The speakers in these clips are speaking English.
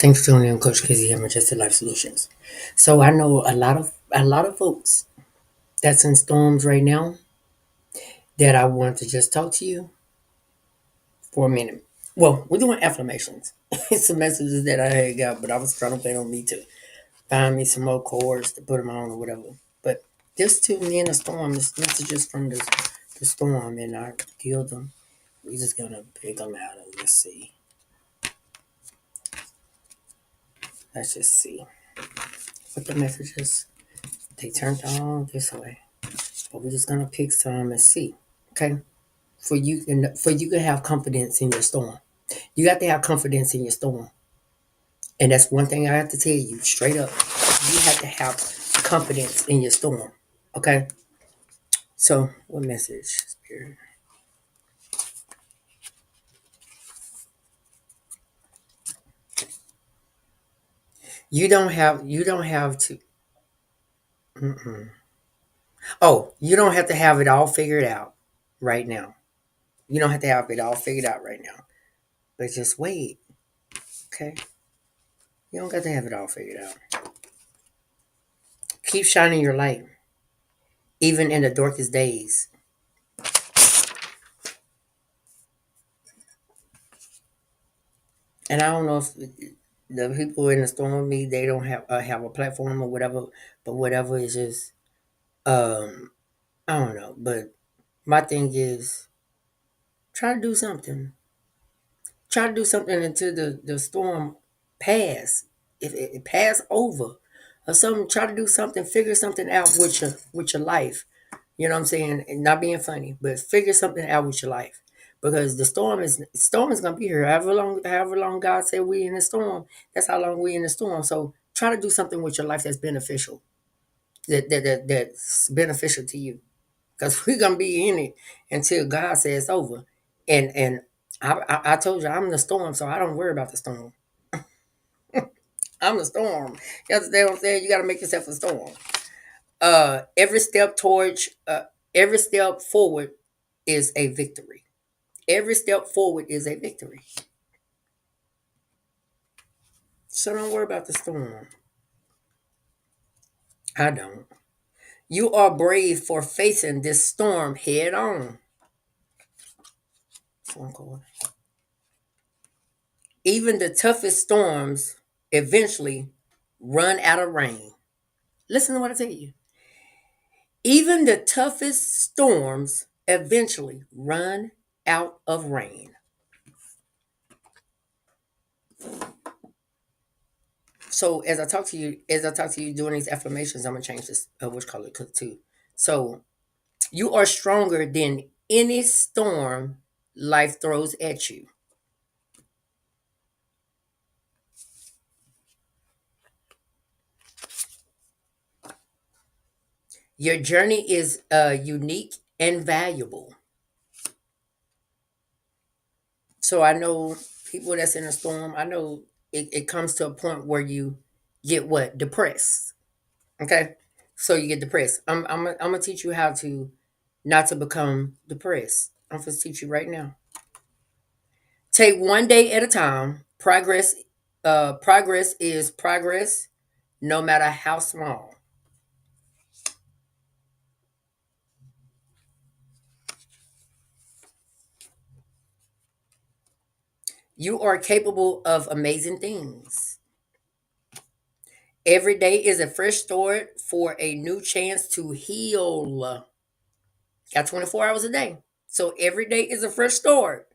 Thanks for tuning in, Coach Casey here, Majestic Life Solutions. So I know a lot of folks that's in storms right now that I want to just talk to you for a minute. Well, we're doing affirmations. It's some messages that I had got, but I was trying to plan on me to find me some more chords to put them on or whatever. But this to me in the storm, this messages from the storm, and I killed them. We're just gonna pick them out and let's see. Let's just see what the messages they turned on this way. But we're just gonna pick some and see. Okay. For you to have confidence in your storm. You got to have confidence in your storm. And that's one thing I have to tell you straight up. You have to have confidence in your storm. Okay? So what message, Spirit? You don't have to mm-mm. Oh, you don't have to have it all figured out right now. You don't have to have it all figured out right now. But just wait. Okay? You don't got to have it all figured out. Keep shining your light, even in the darkest days. And I don't know if the people in the storm with me they don't have a platform or whatever, but whatever is just I don't know. But my thing is try to do something. Try to do something until the storm pass. If it pass over or something, try to do something. Figure something out with your life. You know what I'm saying? And not being funny, but figure something out with your life. Because the storm is gonna be here. However long God said we in the storm, that's how long we in the storm. So try to do something with your life that's beneficial. That's beneficial to you. Because we're gonna be in it until God says it's over. And I told you I'm the storm, so I don't worry about the storm. I'm the storm. You understand what I'm saying? You gotta make yourself a storm. Every step towards every step forward is a victory. Every step forward is a victory. So don't worry about the storm. I don't. You are brave for facing this storm head on. Phone call. Even the toughest storms eventually run out of rain. Listen to what I tell you. Even the toughest storms eventually run out of rain. So as I talk to you doing these affirmations, I'm gonna change this which color too. So you are stronger than any storm life throws at you. Your journey is unique and valuable. So I know people that's in a storm. I know it comes to a point where you get what depressed. Okay, so you get depressed. I'm gonna teach you how to not to become depressed. I'm gonna teach you right now. Take one day at a time. Progress is progress, no matter how small. You are capable of amazing things. Every day is a fresh start for a new chance to heal. Got 24 hours a day, so every day is a fresh start.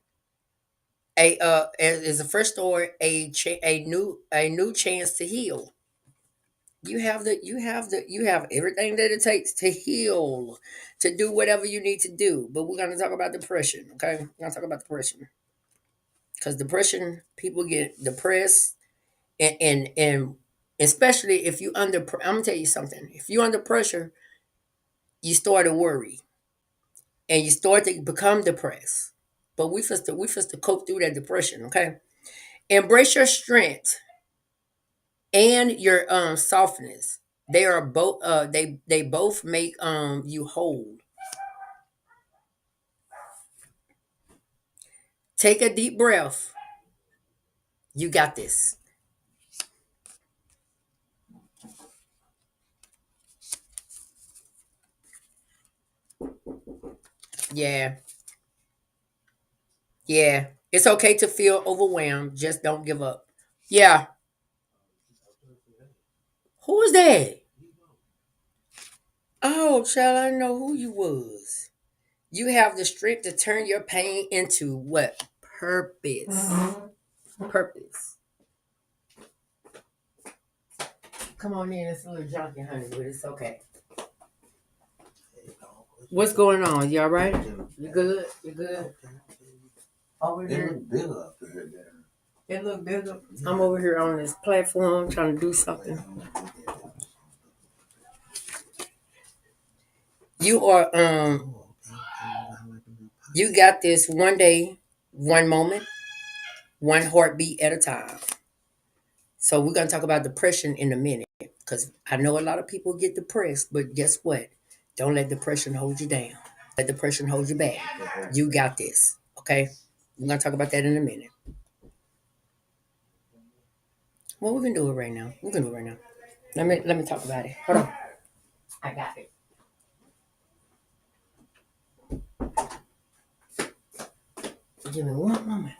Is a fresh start, a new chance to heal. You have everything that it takes to heal, to do whatever you need to do. But we're gonna talk about depression, okay? We're gonna talk about depression. Because depression, people get depressed and especially if you I'm gonna tell you something. If you under pressure, you start to worry and you start to become depressed. But we first to cope through that depression, okay? Embrace your strength and your softness. They are both they both make you whole. Take a deep breath. You got this. Yeah. Yeah. It's okay to feel overwhelmed. Just don't give up. Yeah. Who is that? Oh, child, I know who you was. You have the strength to turn your pain into what? Purpose. Purpose. Come on in. It's a little junky, honey, but it's okay. What's going on? You all right? You good? You good? Over here. It look bigger up here. It look bigger. I'm over here on this platform trying to do something. You are you got this one day, one moment, one heartbeat at a time. So we're gonna talk about depression in a minute. Because I know a lot of people get depressed, but guess what? Don't let depression hold you down. Let depression hold you back. You got this. Okay? We're gonna talk about that in a minute. Well, we can do it right now. We can do it right now. Let me talk about it. Hold on. I got it. Give me one moment.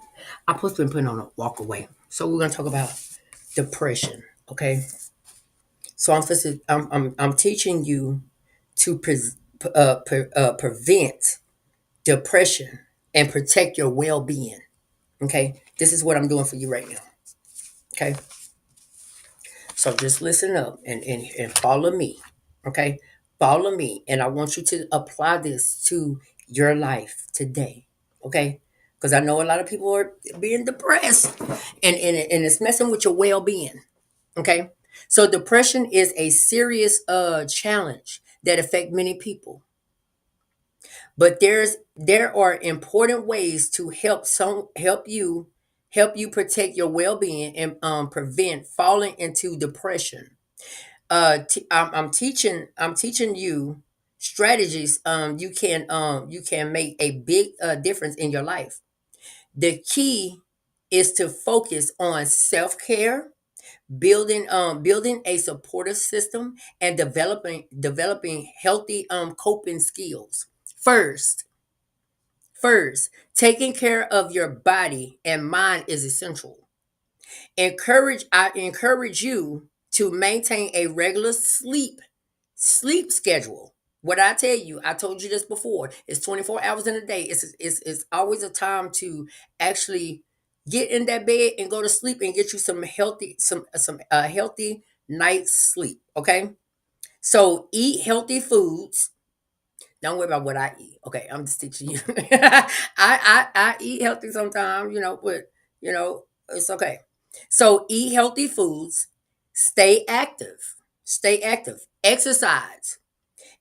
I'm supposed to be putting on a walk away. So we're gonna talk about depression. Okay. So I'm teaching you to prevent depression and protect your well being. Okay. This is what I'm doing for you right now. Okay. So just listen up and follow me. Okay. Follow me. And I want you to apply this to your life today. Okay. Because I know a lot of people are being depressed and it's messing with your well being. Okay. So depression is a serious challenge that affect many people. But there are important ways to help you protect your well-being and prevent falling into depression. I'm teaching you strategies you can make a big difference in your life. The key is to focus on self-care, building a supportive system, and developing healthy coping skills. First, taking care of your body and mind is essential. I encourage you to maintain a regular sleep schedule. What I tell you, I told you this before. It's 24 hours in a day. It's always a time to actually get in that bed and go to sleep and get you some healthy night's sleep. Okay, so eat healthy foods. Don't worry about what I eat. Okay, I'm just teaching you. I eat healthy sometimes, but it's okay. So eat healthy foods, stay active, exercise.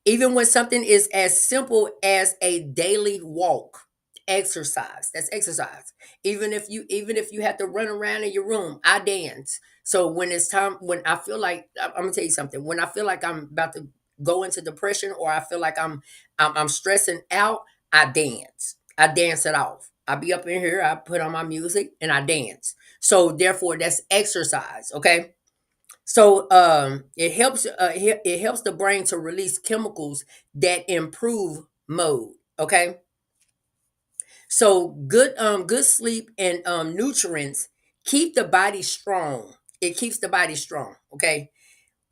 Even when something is as simple as a daily walk, exercise. That's exercise. Even if you have to run around in your room, I dance. So when it's time, when I feel like I'm gonna tell you something, when I feel like I'm about to go into depression or I feel like I'm stressing out, I dance. I dance it off. I be up in here, I put on my music and I dance. So therefore that's exercise, okay? So it helps the brain to release chemicals that improve mood. Okay. So good sleep and nutrients keep the body strong. It keeps the body strong. Okay.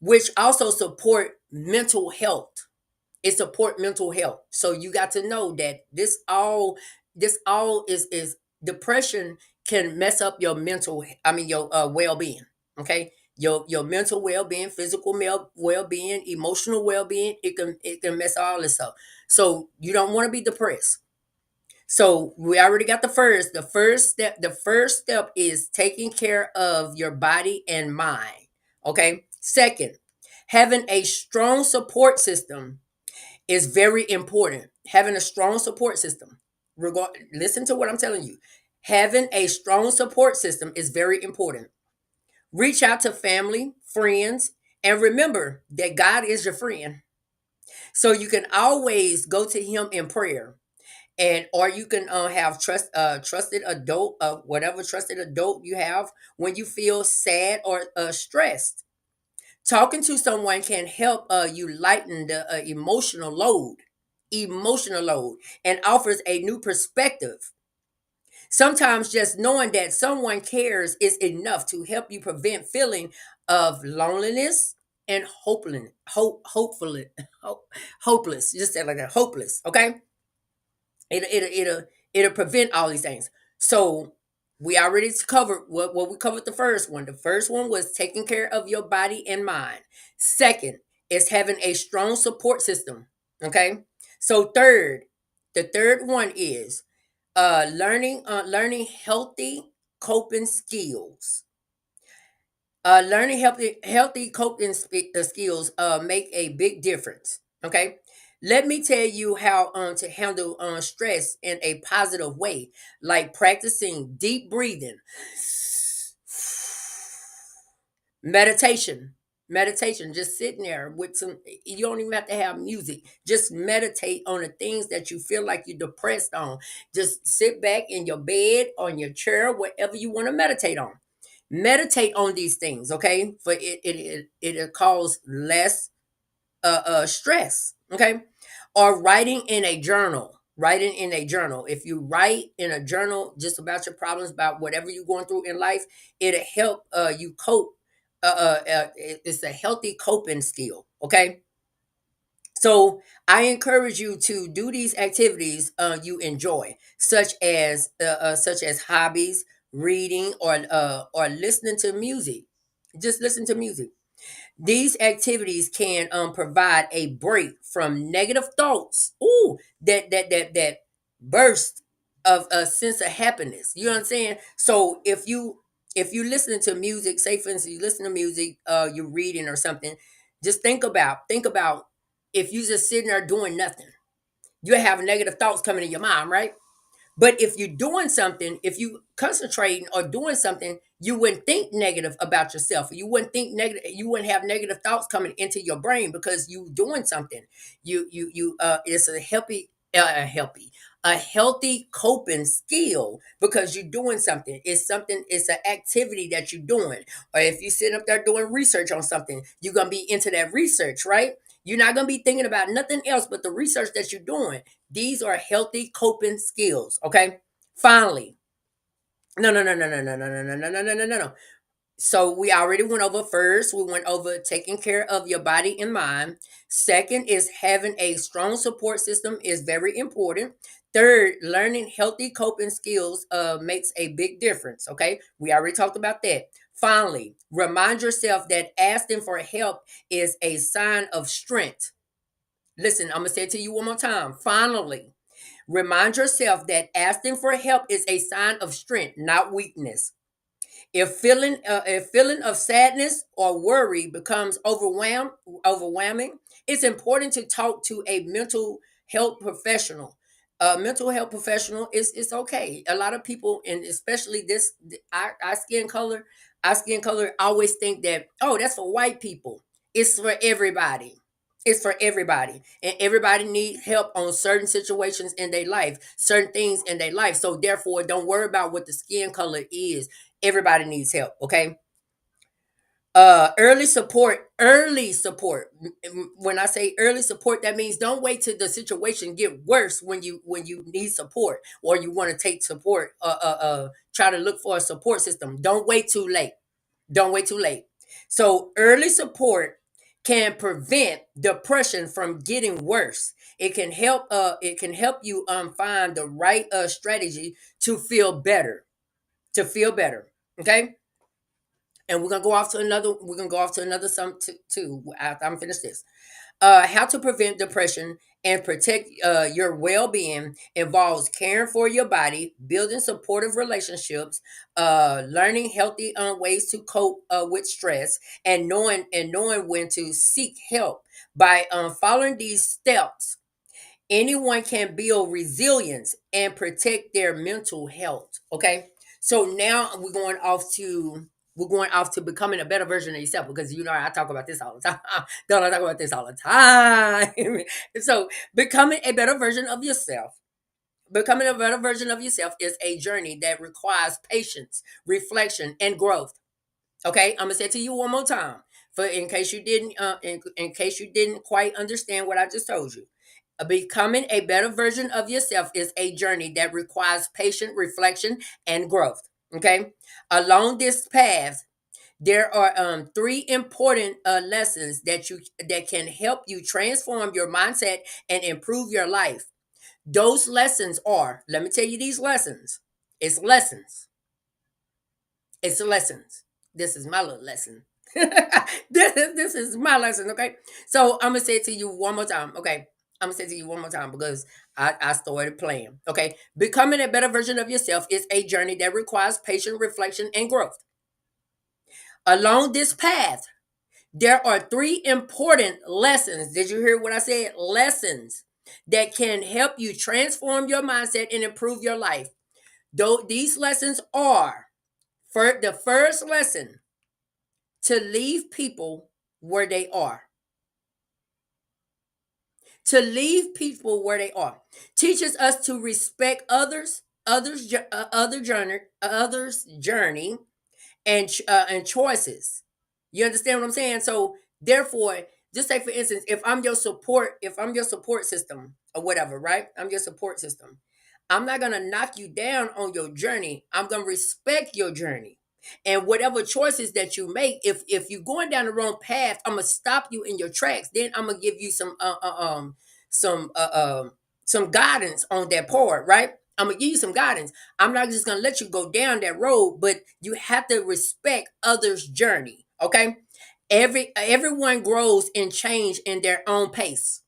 Which also support mental health. It support mental health. So you got to know that this all is depression can mess up your your well-being. Okay, your mental well-being, physical well-being, emotional well-being. It can mess all this up. So you don't want to be depressed. So we already got the first step is taking care of your body and mind. Okay. Second, having a strong support system is very important. Having a strong support system. Listen to what I'm telling you. Having a strong support system is very important. Reach out to family, friends, and remember that God is your friend. So you can always go to him in prayer. And or you can have trusted adult, whatever trusted adult you have when you feel sad or stressed. Talking to someone can help you lighten the emotional load. emotional load and offers a new perspective. Sometimes just knowing that someone cares is enough to help you prevent feeling of loneliness and hopefully, hopeless. Just say it like that, hopeless. Okay, it'll prevent all these things. So we already covered what we covered the first one. The first one was taking care of your body and mind. Second is having a strong support system. Okay. So the third one is learning healthy coping skills. Learning healthy coping skills make a big difference. Okay, let me tell you how to handle stress in a positive way, like practicing deep breathing, meditation. Meditation, just sitting there with some, you don't even have to have music. Just meditate on the things that you feel like you're depressed on. Just sit back in your bed, on your chair, whatever you want to meditate on. Meditate on these things, okay? For it'll cause less stress, okay? Or writing in a journal. Writing in a journal. If you write in a journal just about your problems, about whatever you're going through in life, it'll help you cope. It's a healthy coping skill, okay? So I encourage you to do these activities you enjoy, such as hobbies, reading, or listening to music. Just listen to music. These activities can provide a break from negative thoughts. Ooh, that burst of a sense of happiness. You know what I'm saying? So if you listen to music, say for instance, you listen to music, you're reading or something, just think about if you just sitting there doing nothing, you have negative thoughts coming in your mind, right? But if you're doing something, if you concentrating or doing something, you wouldn't think negative about yourself. You wouldn't think negative. You wouldn't have negative thoughts coming into your brain because you doing something. It's a healthy coping skill because you're doing something. It's something. It's an activity that you're doing. Or if you sit up there doing research on something, you're gonna be into that research, right? You're not gonna be thinking about nothing else but the research that you're doing. These are healthy coping skills. Okay. Finally, no, no, no, no, no, no, no, no, no, no, no, no, no, no, no. So we already went over first. We went over taking care of your body and mind. Second is having a strong support system is very important. Third, learning healthy coping skills makes a big difference. Okay, we already talked about that. Finally, remind yourself that asking for help is a sign of strength. Listen, I'm gonna say it to you one more time. Finally, remind yourself that asking for help is a sign of strength, not weakness. If feeling of sadness or worry becomes overwhelming, it's important to talk to a mental health professional. A mental health professional is okay. A lot of people, and especially our skin color always think that, oh, that's for white people. It's for everybody. It's for everybody, and everybody needs help on certain situations in their life, certain things in their life. So therefore, don't worry about what the skin color is. Everybody needs help. Okay. Early support. When I say early support, that means don't wait till the situation get worse when you need support or you want to take support. Try to look for a support system. Don't wait too late. Don't wait too late. So early support can prevent depression from getting worse. It can help you find the right strategy to feel better. To feel better. Okay? And we're gonna go off to another some too after I'm finished this. How to prevent depression and protect your well-being involves caring for your body, building supportive relationships, learning healthy ways to cope with stress, and knowing when to seek help. By following these steps, anyone can build resilience and protect their mental health. Okay, so now we're going off to becoming a better version of yourself, because I talk about this all the time. Don't I talk about this all the time? So becoming a better version of yourself. Becoming a better version of yourself is a journey that requires patience, reflection, and growth. Okay, I'm gonna say it to you one more time, for in case you didn't quite understand what I just told you. Becoming a better version of yourself is a journey that requires patient reflection and growth. Okay. Along this path, there are three important lessons that can help you transform your mindset and improve your life. Those lessons are, let me tell you these lessons. It's lessons. It's lessons. This is my little lesson. This is my lesson, okay? So I'm gonna say it to you one more time, okay? I'm gonna say it to you one more time because I started playing. Okay. Becoming a better version of yourself is a journey that requires patient reflection and growth. Along this path, there are three important lessons. Did you hear what I said? Lessons that can help you transform your mindset and improve your life. Though these lessons are, for the first lesson, to leave people where they are. To leave people where they are teaches us to respect others' journey, and choices. You understand what I'm saying? So therefore, just say for instance, if I'm your support system or whatever, right? I'm your support system. I'm not gonna knock you down on your journey. I'm gonna respect your journey. And whatever choices that you make, if you're going down the wrong path, I'm gonna stop you in your tracks. Then I'm gonna give you some some guidance on that part, right? I'm gonna give you some guidance. I'm not just gonna let you go down that road, but you have to respect others' journey. Okay. Everyone grows and change in their own pace.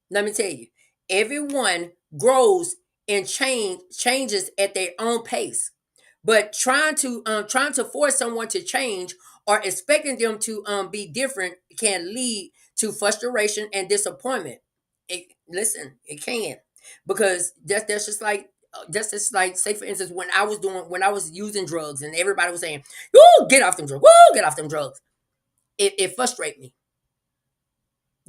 Let me tell you, everyone grows and changes at their own pace. But trying to force someone to change or expecting them to be different can lead to frustration and disappointment. Listen, it can, because that's just like say for instance when I was using drugs and everybody was saying, "Woo, get off them drugs! Woo, get off them drugs!" It frustrated me.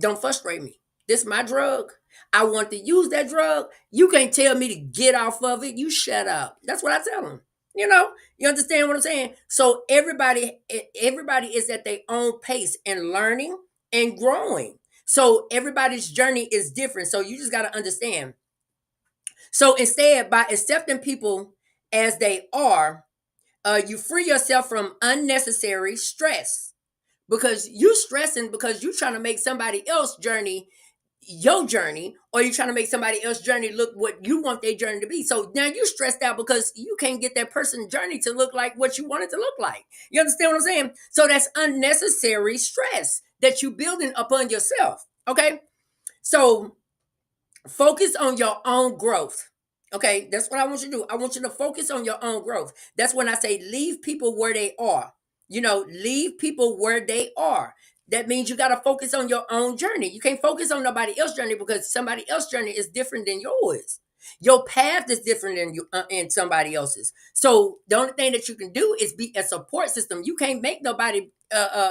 Don't frustrate me. This is my drug. I want to use that drug. You can't tell me to get off of it. You shut up. That's what I tell them. You understand what I'm saying? So everybody is at their own pace and learning and growing. So everybody's journey is different. So you just got to understand. So instead, by accepting people as they are, you free yourself from unnecessary stress, because you stressing because you trying to make somebody else journey your journey, or you trying to make somebody else journey look what you want their journey to be. So now you stressed out because you can't get that person's journey to look like what you want it to look like. You understand what I'm saying? So that's unnecessary stress that you building upon yourself. Okay. So focus on your own growth. Okay, that's what I want you to do. I want you to focus on your own growth. That's when I say leave people where they are. Leave people where they are. That means you got to focus on your own journey. You can't focus on nobody else's journey because somebody else's journey is different than yours. Your path is different than you and somebody else's. So the only thing that you can do is be a support system. You can't make nobody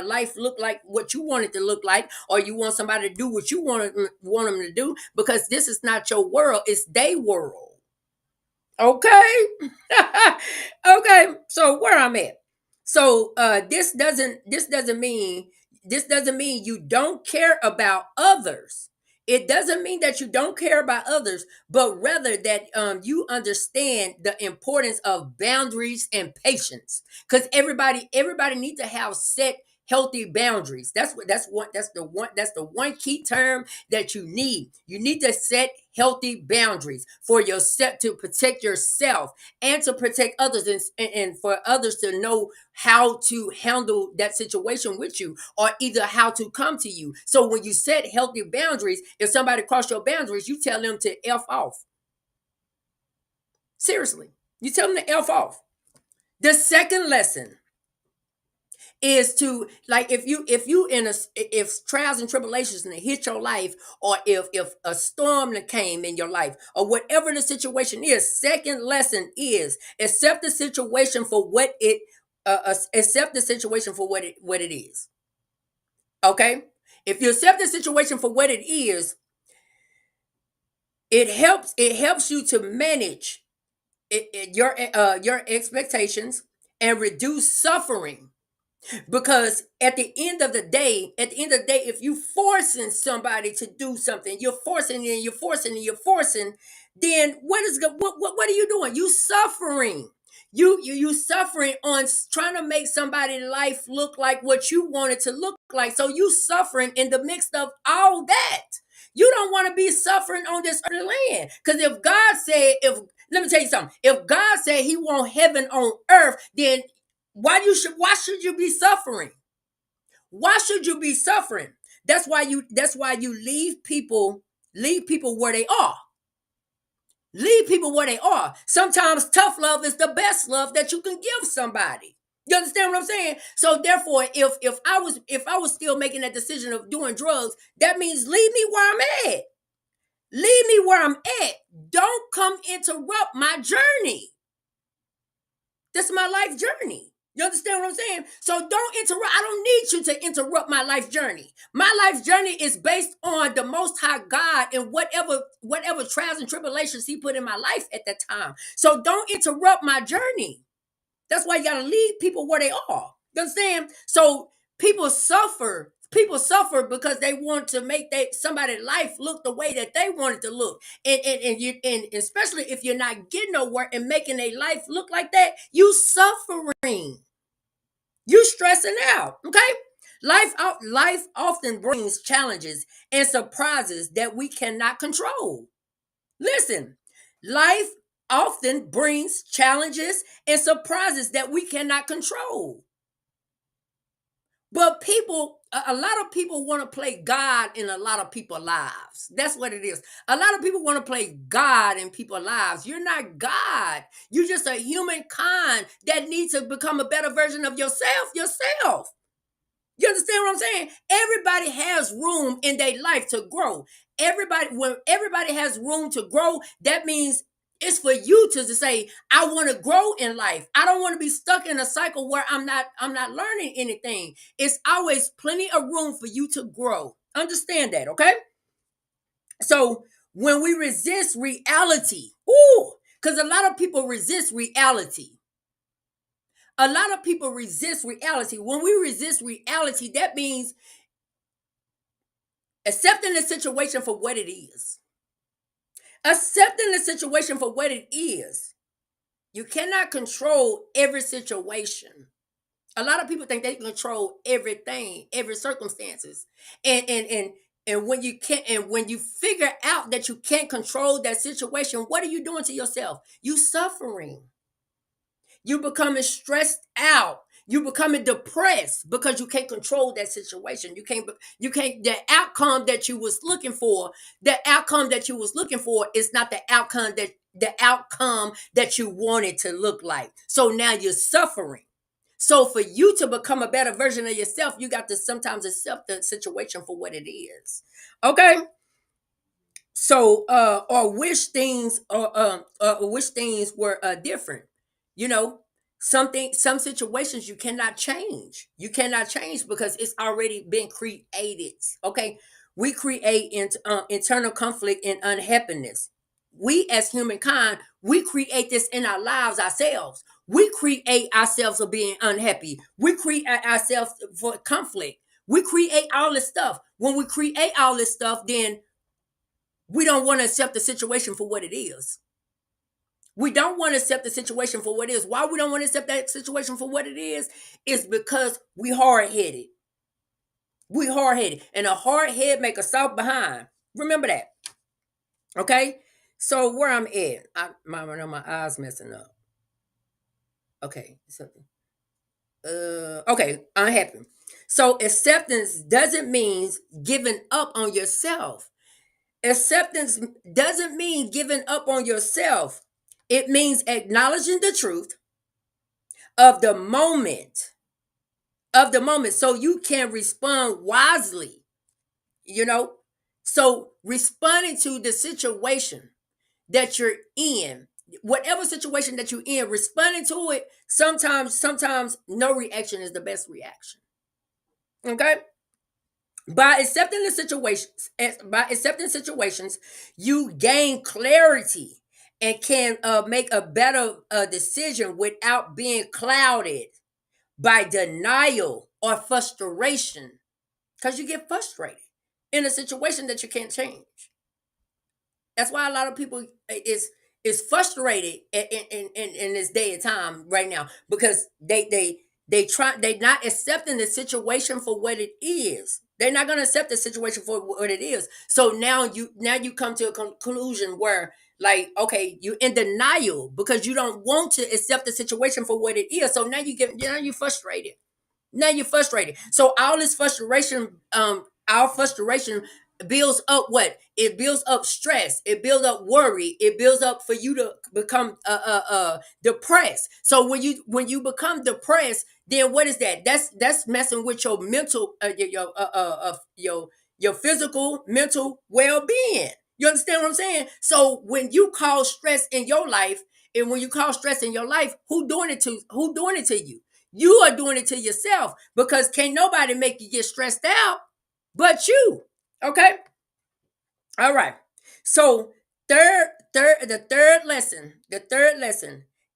life look like what you want it to look like, or you want somebody to do what you want them to do, because this is not your world. It's their world. Okay. Okay. So where I'm at. So this doesn't mean you don't care about others. It doesn't mean that you don't care about others, but rather that you understand the importance of boundaries and patience. Because everybody needs to have set healthy boundaries. That's the one key term that you need. You need to set healthy boundaries for yourself, to protect yourself and to protect others, and for others to know how to handle that situation with you, or either how to come to you. So when you set healthy boundaries, if somebody cross your boundaries, you tell them to F off. Seriously. You tell them to F off. The second lesson is to, like, if trials and tribulations and hit your life, or if a storm that came in your life, or whatever the situation is, second lesson is accept the situation for what it is. Okay. If you accept the situation for what it is, it helps you to manage your expectations and reduce suffering. Because at the end of the day, if you forcing somebody to do something, you're forcing and you're forcing and you're forcing, then what are you doing? You suffering. You suffering on trying to make somebody's life look like what you want it to look like. So you suffering in the midst of all that. You don't want to be suffering on this earthly land. Because if God said, if let me tell you something, if God said he want heaven on earth, then why should you be suffering? Why should you be suffering? That's why you leave people where they are. Leave people where they are. Sometimes tough love is the best love that you can give somebody. You understand what I'm saying? So therefore, if I was still making that decision of doing drugs, that means leave me where I'm at. Leave me where I'm at. Don't come interrupt my journey. This is my life journey. You understand what I'm saying? So don't interrupt. I don't need you to interrupt my life journey. My life journey is based on the Most High God and whatever trials and tribulations He put in my life at that time. So don't interrupt my journey. That's why you gotta leave people where they are. You understand? So people suffer. People suffer because they want to make somebody's life look the way that they want it to look. And especially if you're not getting nowhere and making a life look like that, you suffering. You stressing out. Okay? Life often brings challenges and surprises that we cannot control. Listen, life often brings challenges and surprises that we cannot control. But a lot of people want to play God in a lot of people's lives. That's what it is. A lot of people want to play God in people's lives. You're not God. You're just a humankind that needs to become a better version of yourself. You understand what I'm saying? Everybody has room in their life to grow. When everybody has room to grow, that means it's for you to say, I want to grow in life. I don't want to be stuck in a cycle where I'm not learning anything. It's always plenty of room for you to grow. Understand that, okay? So when we resist reality, because a lot of people resist reality. A lot of people resist reality. When we resist reality, that means accepting the situation for what it is. Accepting the situation for what it is. You cannot control every situation. A lot of people think they can control everything, every circumstances. And when you can't, and when you figure out that you can't control that situation, what are you doing to yourself? You suffering. You becoming stressed out. You becoming depressed because you can't control that situation. You can't the outcome that you was looking for, the outcome that you was looking for is not the outcome that you wanted to look like. So now you're suffering. So for you to become a better version of yourself, you got to sometimes accept the situation for what it is. Okay? So or wish things were different. You know, some situations you cannot change because it's already been created. Okay, we create internal conflict and unhappiness. We as humankind, we create this in our lives ourselves. We create ourselves of being unhappy. We create ourselves for conflict. We create all this stuff. When we create all this stuff, then we don't want to accept the situation for what it is. We don't want to accept the situation for what it is. Why we don't want to accept that situation for what it is because we hard headed. We hard headed, and a hard head make a soft behind. Remember that, okay? So where I'm at, I know my eyes messing up. Okay, something. Okay, unhappy. So acceptance doesn't mean giving up on yourself. Acceptance doesn't mean giving up on yourself. It means acknowledging the truth of the moment, so you can respond wisely, you know? So responding to the situation that you're in, whatever situation that you're in, responding to it, sometimes no reaction is the best reaction. Okay? By accepting situations, you gain clarity and can make a better decision without being clouded by denial or frustration, because you get frustrated in a situation that you can't change. That's why a lot of people is frustrated in this day and time right now, because they not accepting the situation for what it is. They're not going to accept the situation for what it is. So now you come to a conclusion where, like, okay, you in denial because you don't want to accept the situation for what it is. So now you're frustrated. Now you're frustrated. So all this frustration, our frustration builds up what? It builds up stress. It builds up worry. It builds up for you to become depressed. So when you become depressed, then what is that? That's messing with your mental, your physical, mental well being. You understand what I'm saying? So when you cause stress in your life, and when you cause stress in your life, who doing it to you? You are doing it to yourself, because can't nobody make you get stressed out but you. Okay? All right. So the third lesson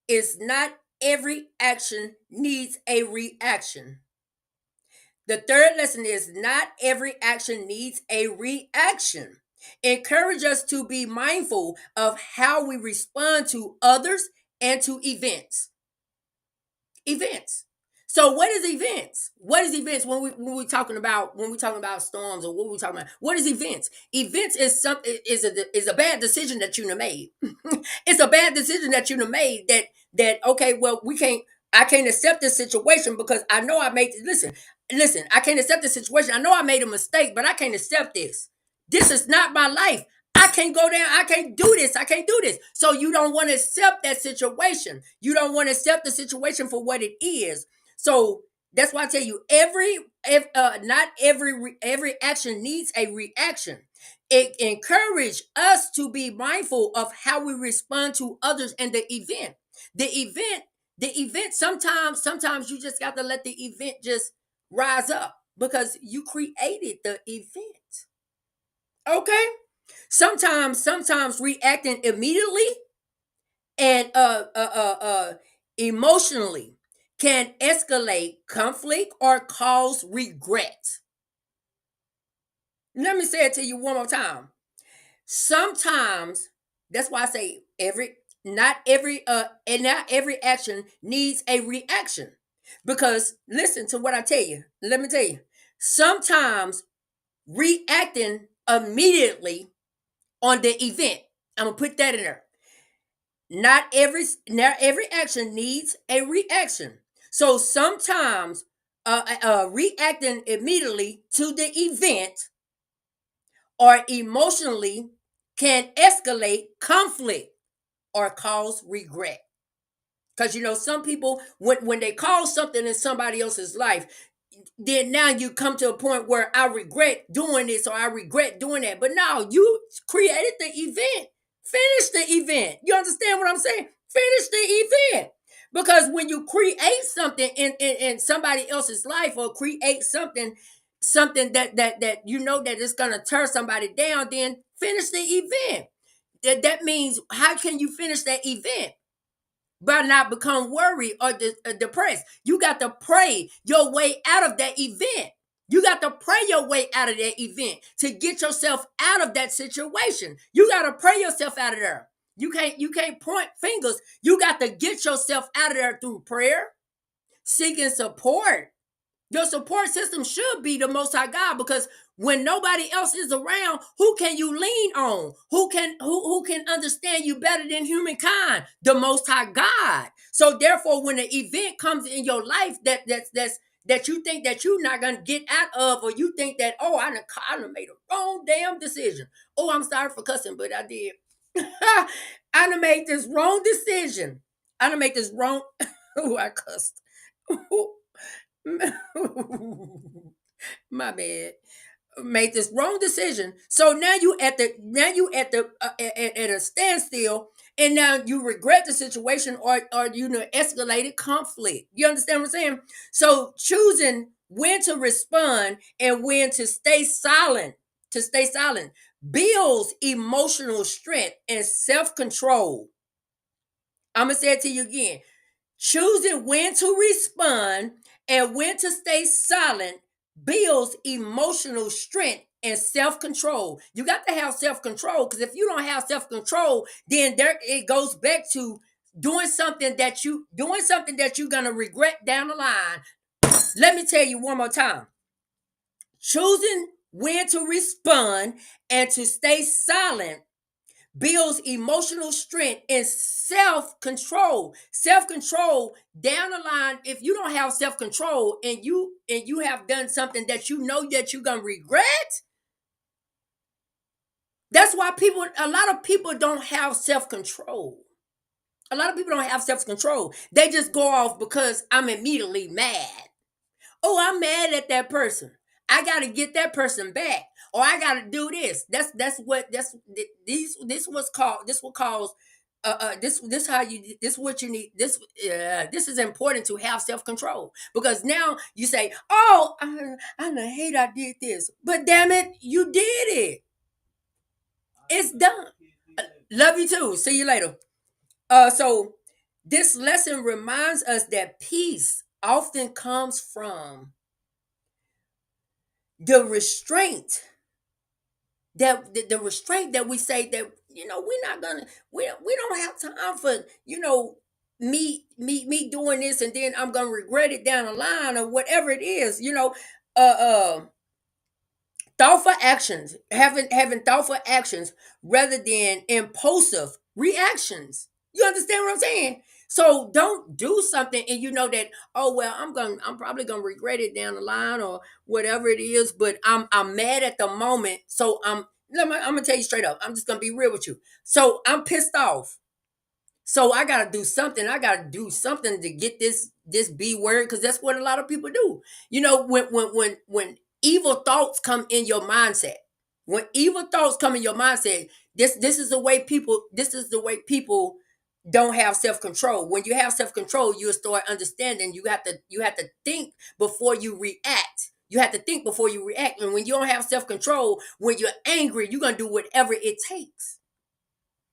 is not every action needs a reaction. The third lesson is not every action needs a reaction. Encourage us to be mindful of how we respond to others and to events. So what is events? What is events when we talking about storms, or what we talking about? What is events? Events is something is a bad decision that you have made. It's a bad decision that you have made, that okay, well, I can't accept this situation because I know I made listen, I can't accept this situation. I know I made a mistake, but I can't accept this. This is not my life. I can't go down. I can't do this. I can't do this. So you don't want to accept that situation. You don't want to accept the situation for what it is. So that's why I tell you, not every action needs a reaction. It encourage us to be mindful of how we respond to others and the event. The event, the event. Sometimes you just got to let the event just rise up because you created the event. Okay. Sometimes reacting immediately and emotionally can escalate conflict or cause regret. Let me say it to you one more time. Sometimes, that's why I say not every action needs a reaction. Because listen to what I tell you. Let me tell you. Sometimes reacting immediately on the event. I'm gonna put that in there. Not every action needs a reaction. So sometimes reacting immediately to the event or emotionally can escalate conflict or cause regret. Because some people, when they cause something in somebody else's life, then now you come to a point where I regret doing this or I regret doing that. But now you created the event. Finish the event. You understand what I'm saying? Finish the event. Because when you create something in somebody else's life, or create something that you know that it's gonna tear somebody down, then finish the event. That means, how can you finish that event? But not become worried or depressed. You got to pray your way out of that event. You got to pray your way out of that event to get yourself out of that situation. You got to pray yourself out of there. You can't point fingers. You got to get yourself out of there through prayer, seeking support. Your support system should be the Most High God, because when nobody else is around, who can you lean on? Who can understand you better than humankind? The Most High God. So therefore, when an event comes in your life that you think that you're not gonna get out of, or you think that, oh, I done made a wrong damn decision. Oh, I'm sorry for cussing, but I did. I done made this wrong decision. I done make this wrong. Oh, I cussed. My bad. Made this wrong decision. So now you at a standstill, and now you regret the situation, or escalated conflict. You understand what I'm saying? So choosing when to respond and when to stay silent builds emotional strength and self-control. I'm gonna say it to you again. Choosing when to respond And when to stay silent builds emotional strength and self-control. You got to have self-control, because if you don't have self-control, then there it goes back to doing something that you're gonna regret down the line. Let me tell you one more time. Choosing when to respond and to stay silent builds emotional strength and self-control. Self-control down the line, if you don't have self-control and you have done something that you know that you're gonna regret, that's why a lot of people don't have self-control. A lot of people don't have self-control. They just go off because I'm immediately mad. Oh, I'm mad at that person. I got to get that person back, or I got to do this. This was called. This will cause. This how you. This what you need. This is important to have self control, because now you say, "Oh, I hate I did this," but damn it, you did it. It's done. Love you too. See you later. So this lesson reminds us that peace often comes from the restraint the restraint that we say that we're not gonna we don't have time for me doing this, and then I'm gonna regret it down the line, or whatever it is. Uh uh thoughtful actions, having thoughtful actions rather than impulsive reactions. You understand what I'm saying? So don't do something and you know that, oh well, I'm probably gonna regret it down the line, or whatever it is, but I'm mad at the moment. So I'm gonna tell you straight up, I'm just gonna be real with you. So I'm pissed off, so I gotta do something. I gotta do something to get this B word, because that's what a lot of people do. When evil thoughts come in your mindset, when evil thoughts come in your mindset, this is the way people don't have self control. When you have self control, you'll start understanding. You have to think before you react. You have to think before you react. And when you don't have self control, when you're angry, you're gonna do whatever it takes.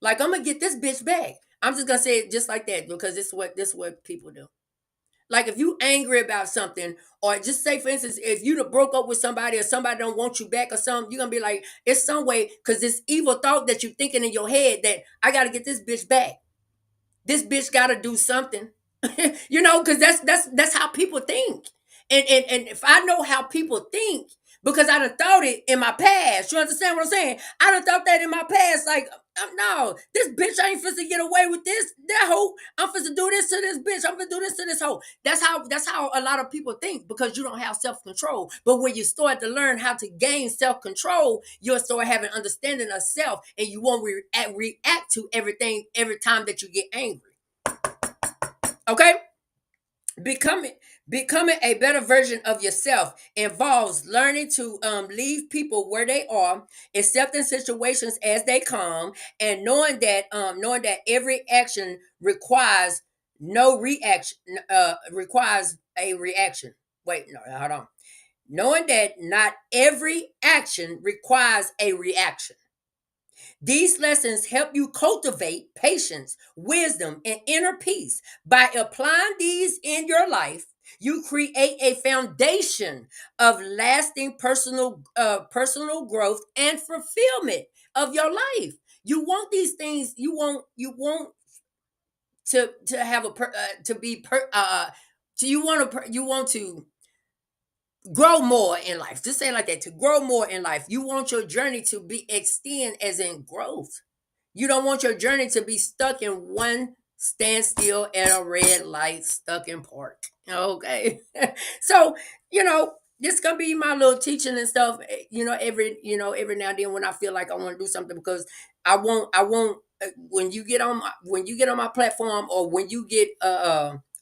Like, I'm gonna get this bitch back. I'm just gonna say it just like that, because this is what people do. Like, if you angry about something, or just say for instance, if you done broke up with somebody, or somebody don't want you back or something, you're gonna be like, it's some way, because this evil thought that you're thinking in your head that I gotta get this bitch back. This bitch gotta do something. Because that's how people think. And if I know how people think, because I done thought it in my past. You understand what I'm saying? I done thought that in my past. Like, no, this bitch ain't finna get away with that hoe. I'm finna do this to this bitch. I'm finna do this to this hoe. That's how a lot of people think, because you don't have self-control. But when you start to learn how to gain self-control, you'll start having understanding of self, and you won't react to everything every time that you get angry. Okay? Becoming becoming a better version of yourself involves learning to leave people where they are, accepting situations as they come, and knowing that every action requires no reaction requires a reaction. Wait, no, hold on. Knowing that not every action requires a reaction. These lessons help you cultivate patience, wisdom, and inner peace. By applying these in your life, you create a foundation of lasting personal growth and fulfillment of your life. You want these things. You want to have to be to you want to grow more in life. Just say it like that, to grow more in life. You want your journey to be extend, as in growth. You don't want your journey to be stuck in one standstill at a red light, stuck in park. Okay. So, this gonna be my little teaching and stuff, every now and then, when I feel like I want to do something, because I won't when you get on my platform, or when you get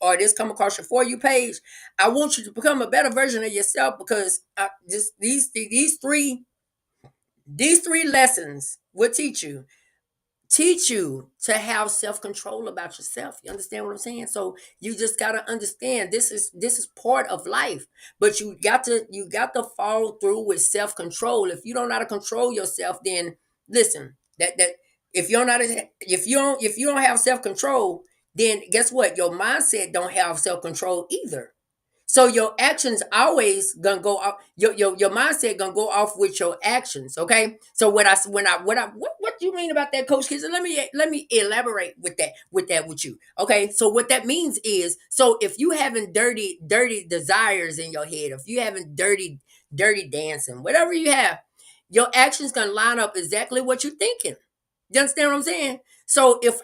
or this come across your For You page, I want you to become a better version of yourself, because these three lessons will teach you to have self-control about yourself. You understand what I'm saying? So you just got to understand, this is part of life, but you got to follow through with self-control. If you don't know how to control yourself, then listen, that if you don't have self-control, then guess what? Your mindset don't have self-control either. So your actions always gonna go off. Your mindset gonna go off with your actions. Okay. So what do you mean about that, Coach Kids? Let me elaborate with you. Okay. So what that means is, so if you having dirty desires in your head, if you having dirty dancing, whatever you have, your actions gonna line up exactly what you're thinking. You understand what I'm saying? So if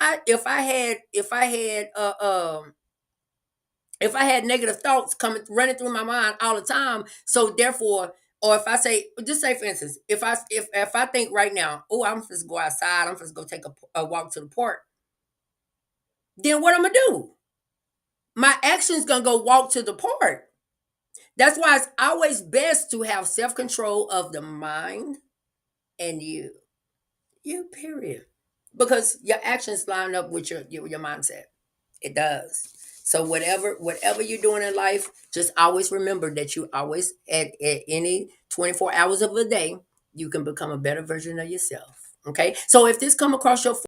I had negative thoughts coming running through my mind all the time, so therefore, or if I say, just say for instance, if I think right now, oh, I'm just go outside, I'm just go take a walk to the park, then what I'm gonna do? My action's gonna go walk to the park. That's why it's always best to have self control of the mind and you period, because your actions line up with your mindset. It does. So whatever you're doing in life, just always remember that you always at any 24 hours of the day, you can become a better version of yourself. Okay. So if this come across your